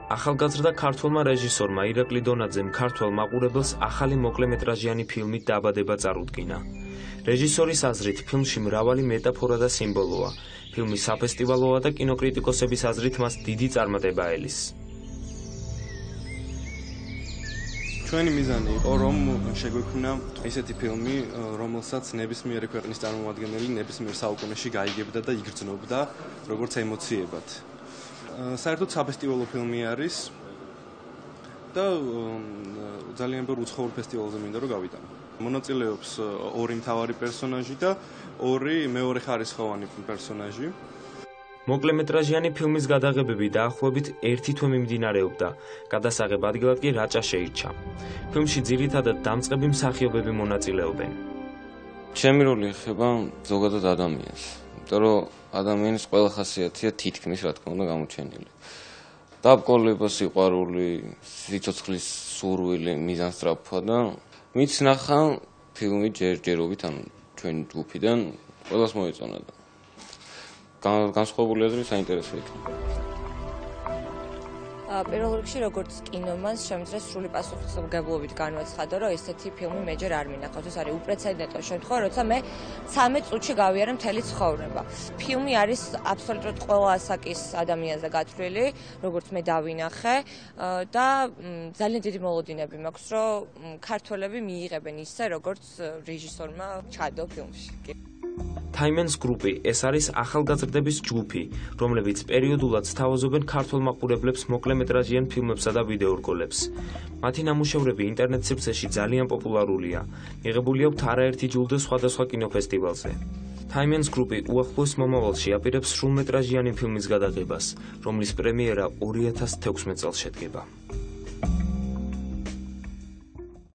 ახალგაზრდა ქართველმა რეჟისორმა ირაკლი დონაძემ ქართველ მაყურებელს ახალი მოკლემეტრაჟიანი ფილმით დაბადება წარუდგინა. რეჟისორის აზრით, ფილმში მრავალი მეტაფორა და სიმბოლოა. ფილმი საფესტივალოა და კინოკრიტიკოსების აზრით მას დიდი წარმატება ელის. ჩვენი მიზანი იყო, რომ შეგვექმნა ისეთი ფილმი, რომელსაც ნებისმიერი ქვეყნის წარმომადგენელი ნებისმიერ საუკუნეში გაიგებდა და იგრძნობდა, როგორც ემოციებად. საერთოდ საფესტივალო ფილმი არის და ძალიან ბევრ უცხოურ ფესტივალზე მინდა რომ გავიტანო. მონაწილეობს ორი მთავარი პერსონაჟი და ორი მეორეხარისხოვანი პერსონაჟი. მოკლემეტრაჟიანი ფილმის გადაღებები დაახლოებით 1 თვე მიმდინარეობდა, გადასაღებ ადგილად კი რაჭა შეირჩა. ფილმში ძირითადად დამწყები მსახიობები მონაწილეობენ. ჩემი როლი ეხება ზოგადად ადამიანს, იმიტომ რომ ადამიანის ყველა ხასიათია თითქმის რა თქმა უნდა გამოჩენილი. დაბრკოლება, სიყვარული, სიცოცხლის სურვილი, მიზანსწრაფვა და მიც ნახა ფილმი ჯერჯერობით, ანუ ჩვენი ჯგუფიდან ყველას მოეწონა და განსხვავებული აზრი საინტერესო იქნება. პირველ რიგში როგორც კინომანს შემიძლია სრული პასუხისმგებლობით განვაცხადო, რომ ესეთი ფილმი მე ჯერ არ მინახავს. ეს არის უპრეცედენტო შემთხვევა, როცა მე 13 წუთში გავიარე მთელი ცხოვრება. ფილმი არის აბსოლუტურად ყველა ასაკის ადამიანზე გათვლილი, როგორც მე დავინახე და ძალიან დიდი მოლოდინები მაქვს, რომ ქართველები მიიღებენ ისე, როგორც რეჟისორმა ჩადო ფილმში. Time's Group-ი ეს არის ახალგაზრდების ჯგუფი, რომლებიც პერიოდულად სთავაზობენ ქართველ მაყურებლებს მოკლემეტრაჟიან ფილმებსა და ვიდეორგოლებს. მათი ნამუშევრები ინტერნეტ სივრცეში ძალიან პოპულარულია. მიღებული აქვთ არაერთი ჯილდო სხვადასხვა კინოფესტივალზე. Time's Group-ი უახლოეს მომავალში აპირებს სრულმეტრაჟიანი ფილმის გადაღებას, რომლის პრემიერა 2016 წელს შედგება.